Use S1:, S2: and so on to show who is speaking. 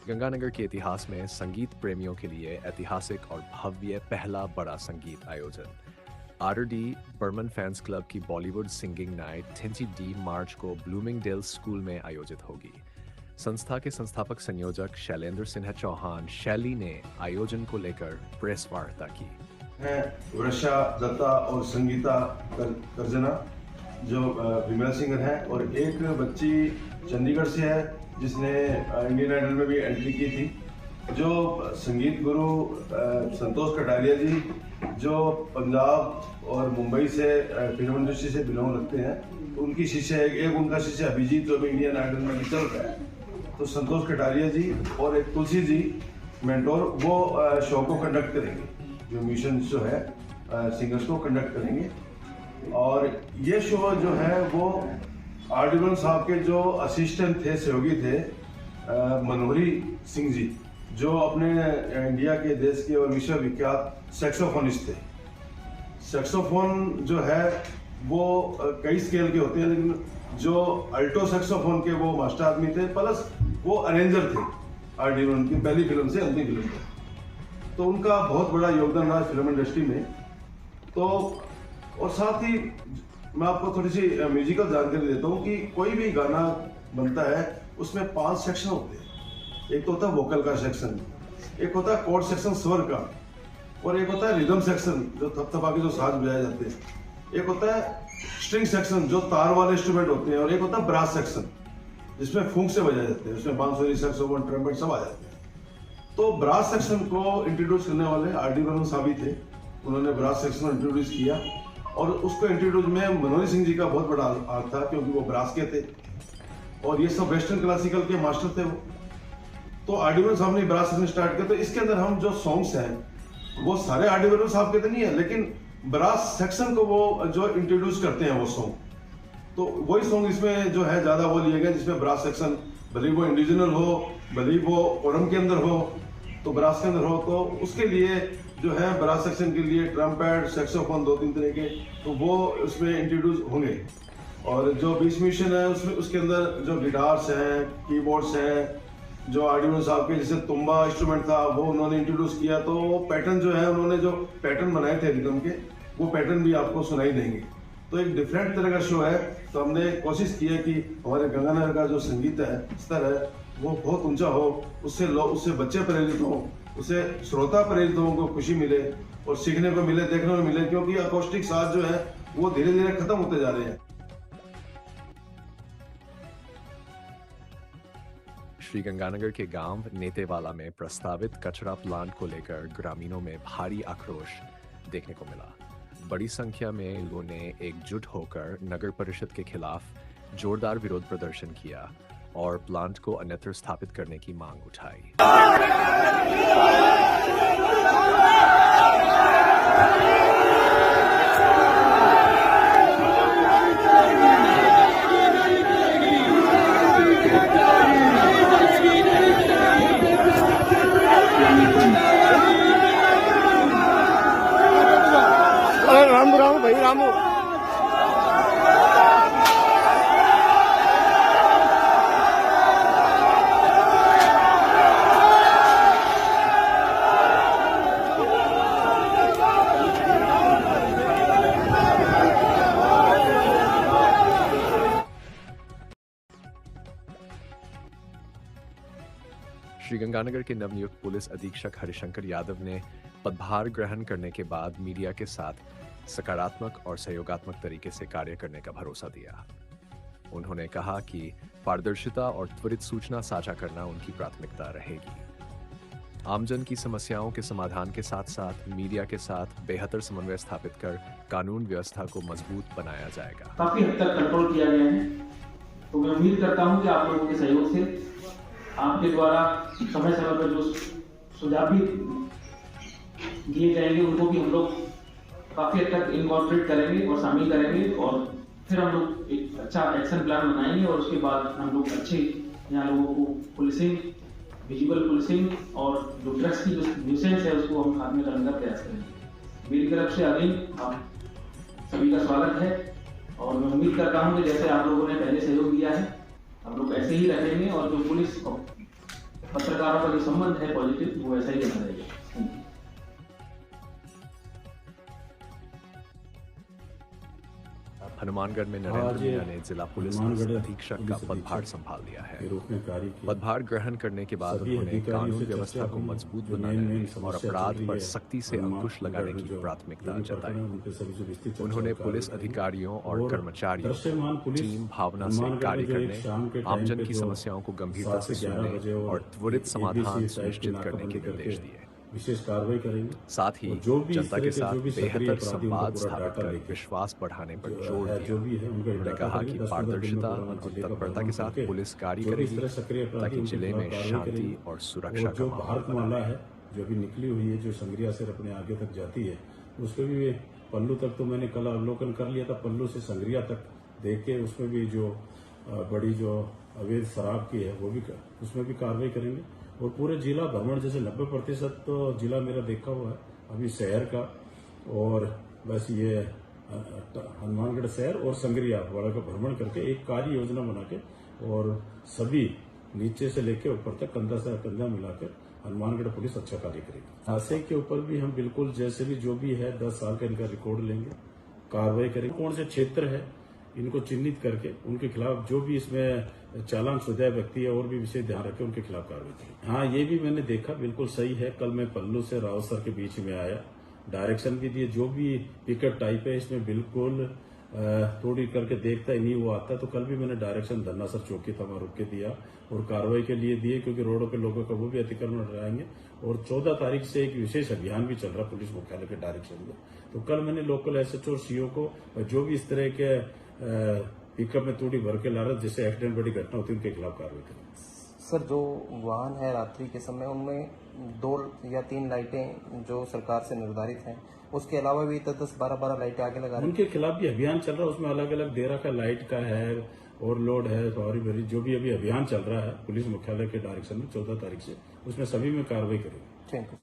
S1: गंगानगर के इतिहास में संगीत प्रेमियों के लिए ऐतिहासिक और भव्य पहला बड़ा संगीत आयोजन आरडी बर्मन फैंस क्लब की बॉलीवुड सिंगिंग नाइट 20 मार्च को ब्लूमिंगडेल स्कूल में आयोजित होगी। संस्था के संस्थापक संयोजक शैलेंद्र सिन्हा चौहान शैली ने आयोजन को लेकर प्रेस वार्ता की।
S2: वर्षा दत्ता और संगीता करजना जो फीमेल सिंगर हैं, और एक बच्ची चंडीगढ़ से है जिसने इंडियन आइडल में भी एंट्री की थी। जो संगीत गुरु संतोष कटारिया जी जो पंजाब और मुंबई से फिल्म इंडस्ट्री से बिलोंग रखते हैं, उनकी शिष्य एक उनका शिष्य अभिजीत जो भी इंडियन आइडल में भी चल रहा है। तो संतोष कटारिया जी और एक तुलसी जी मेंटोर वो शो को कंडक्ट करेंगे, जो मिशन जो है सिंगर्स को कंडक्ट करेंगे। और ये शो जो है वो आरडी बर्मन साहब के जो असिस्टेंट थे, सहयोगी थे, मनोहरी सिंह जी, जो अपने इंडिया के देश के और विश्व विख्यात सैक्सोफोनिस्ट थे। सैक्सोफोन जो है वो कई स्केल के होते हैं, लेकिन जो अल्टो सैक्सोफोन के वो मास्टर आदमी थे, प्लस वो अरेंजर थे आरडी बर्मन की पहली फिल्म से अंतिम फिल्म तक। तो उनका बहुत बड़ा योगदान रहा फिल्म इंडस्ट्री में। तो और साथ ही मैं आपको थोड़ी सी म्यूजिकल जानकारी देता हूँ कि कोई भी गाना बनता है उसमें 5 सेक्शन होते हैं। एक तो होता है वोकल का सेक्शन, एक होता है कॉर्ड सेक्शन स्वर का, और एक होता है रिदम सेक्शन जो थपथपा के जो साज बजाए जाते हैं, एक होता है स्ट्रिंग सेक्शन जो तार वाले इंस्ट्रूमेंट होते हैं, और एक होता है ब्रास सेक्शन जिसमें फूंक से बजाए जाते हैं, उसमें बांसुरी, सैक्सोफोन, ट्रम्पेट सब आ जाते हैं। तो ब्रास सेक्शन को इंट्रोड्यूस करने वाले आरडी बर्मन साहब ही थे। उन्होंने ब्रास सेक्शन को इंट्रोड्यूस किया, और उसको इंट्रोड्यूस में मनोहरी सिंह जी का बहुत बड़ा हाथ था, क्योंकि वो ब्रास के थे और ये सब वेस्टर्न क्लासिकल के मास्टर थे वो। तो आरडी बर्मन साहब ने ब्रास सेक्शन स्टार्ट किया। तो इसके अंदर हम जो सॉन्ग्स हैं वो सारे आरडी बर्मन साहब के तो नहीं है, लेकिन ब्रास सेक्शन को वो जो इंट्रोड्यूस करते हैं वो सॉन्ग, तो वही सॉन्ग इसमें जो है ज्यादा वो लिए गए, जिसमें ब्रास सेक्शन भले वो इंडिविजुअल हो, भले वो कोरम के अंदर हो, तो ब्रास के अंदर हो, तो उसके लिए जो है ब्रास सेक्शन के लिए ट्रम्पेट, सैक्सोफोन 2-3 तरह के, तो वो उसमें इंट्रोड्यूस होंगे। और जो बीच मिशन है उसमें उसके अंदर जो गिटार्स हैं, कीबोर्ड्स हैं, जो आरडी बर्मन साहब के जैसे तुम्बा इंस्ट्रूमेंट था वो उन्होंने इंट्रोड्यूस किया। तो पैटर्न जो है उन्होंने जो पैटर्न बनाए थे रिदम के, वो पैटर्न भी आपको सुनाई देंगे। तो एक डिफरेंट तरह का शो है। तो हमने कोशिश की है कि हमारे गंगानगर का जो संगीत है स्तर है वो बहुत ऊंचा हो, उससे बच्चे प्रेरित हों, उसे श्रोता प्रेरित हो, उनको खुशी मिले और सीखने को मिले, देखने को मिले, क्योंकि अकॉस्टिक साज जो है वो धीरे धीरे खत्म होते जा रहे हैं।
S1: श्री गंगानगर के गांव नेतेवाला में प्रस्तावित कचरा प्लांट को लेकर ग्रामीणों में भारी आक्रोश देखने को मिला। बड़ी संख्या में लोगों ने एकजुट होकर नगर परिषद के खिलाफ जोरदार विरोध प्रदर्शन किया और प्लांट को अन्यत्र स्थापित करने की मांग उठाई।
S3: रामू रामू भाई रामू
S1: श्रीगंगानगर के नवनियुक्त पुलिस अधीक्षक हरिशंकर यादव ने पदभार ग्रहण करने के बाद मीडिया के साथ सकारात्मक और सहयोगात्मक तरीके से कार्य करने का भरोसा दिया। उन्होंने कहा कि पारदर्शिता और त्वरित सूचना साझा करना उनकी प्राथमिकता रहेगी। आमजन की समस्याओं के समाधान के साथ साथ मीडिया के साथ बेहतर समन्वय स्थापित कर कानून व्यवस्था को मजबूत बनाया जाएगा।
S4: काफी हद तक कंट्रोल किया गया है, तो मैं उम्मीद करता हूं कि आप लोगों के सहयोग से आपके द्वारा समय समय पर जो सुझाव भी दिए जाएंगे उनको भी हम लोग काफी हद तक इनकॉर्पोरेट करेंगे और शामिल करेंगे, और फिर हम लोग एक अच्छा एक्शन प्लान बनाएंगे और उसके बाद हम लोग अच्छे यहाँ लोगों को पुलिसिंग, विजुअल पुलिसिंग और जो ड्रग्स की जो न्यूसेंस है उसको हम खात्मे करने का प्रयास करेंगे। मेरी तरफ से अगेन आप सभी का स्वागत है, और मैं उम्मीद करता हूँ कि जैसे आप लोगों ने पहले सहयोग दिया है हम लोग ऐसे ही रखेंगे, और जो पुलिस पत्रकारों का जो संबंध है पॉजिटिव, वो ऐसा ही बना रहेगा।
S1: हनुमानगढ़ में नरेंद्र मीणा ने जिला पुलिस अधीक्षक का पदभार संभाल लिया है। पदभार ग्रहण करने के बाद उन्होंने कानून व्यवस्था को मजबूत बनाने और अपराध पर सख्ती से अंकुश लगाने की प्राथमिकता जताई। उन्होंने पुलिस अधिकारियों और कर्मचारियों को टीम भावना से कार्य करने, आमजन की समस्याओं को गंभीरता से सुनने और त्वरित समाधान सुनिश्चित करने के निर्देश दिए।
S3: विशेष कार्रवाई करेंगे।
S1: साथ ही जनता के साथ बेहतर संवाद स्थापित कर विश्वास बढ़ाने पर जोर दिया। उन्होंने कहा कि पारदर्शिता और तत्परता के साथ पुलिस कार्य करेगी ताकि जिले में शांति और सुरक्षा का माहौल बना
S3: है। जो भी निकली हुई है, जो संग्रिया से अपने आगे तक जाती है, उसको भी पल्लू तक तो मैंने कल अवलोकन कर लिया था। पल्लू से संग्रिया तक देख के उसमें भी जो बड़ी जो अवैध शराब की है, वो भी उसमें भी कार्रवाई करेंगे। और पूरे जिला भ्रमण, जैसे 90% तो जिला मेरा देखा हुआ है अभी शहर का, और बस ये हनुमानगढ़ शहर और संग्रिया वाला का भ्रमण करके एक कार्य योजना बना के, और सभी नीचे से लेके ऊपर तक कंधा से कंधा मिलाकर हनुमानगढ़ पुलिस अच्छा कार्य करेगी। हादसे के ऊपर भी हम बिल्कुल जैसे भी जो भी है 10 साल का इनका रिकॉर्ड लेंगे, कार्रवाई करेंगे। कौन से क्षेत्र है इनको चिन्हित करके उनके खिलाफ जो भी इसमें चालान शुदा व्यक्ति है और भी विषय ध्यान रखें, उनके खिलाफ कार्रवाई करें। हाँ, ये भी मैंने देखा, बिल्कुल सही है। कल मैं पल्लू से रावत सर के बीच में आया, डायरेक्शन भी दिए। जो भी पिकअप टाइप है इसमें बिल्कुल तोड़ी करके देखता ही नहीं वो आता। तो कल भी मैंने डायरेक्शन धन्ना सर चौकी था वहां रुक के दिया और कार्रवाई के लिए दिए, क्योंकि रोडों पे लोगों का वो भी अतिक्रमण हटाएंगे। और 14 तारीख से एक विशेष अभियान भी चल रहा पुलिस मुख्यालय के डायरेक्शन में। तो कल मैंने लोकल एसएचओ और सीओ को जो भी इस तरह के पिकअप में तोड़ी भर के ला रहा, जिससे एक्सीडेंट बड़ी घटना होती है, उनके खिलाफ कार्रवाई करें।
S5: सर, जो वाहन है रात्रि के समय, उनमें 2 या 3 लाइटें जो सरकार से निर्धारित हैं, उसके अलावा भी 10-12 लाइटें आगे लगा रहे हैं।
S3: उनके खिलाफ भी अभियान चल रहा है। उसमें अलग अलग दे रखा, लाइट का है और लोड है, सवारी भरी, जो भी अभी अभियान चल रहा है पुलिस मुख्यालय के डायरेक्शन में 14 तारीख से, उसमें सभी में कार्रवाई करेंगे।
S5: Thank you.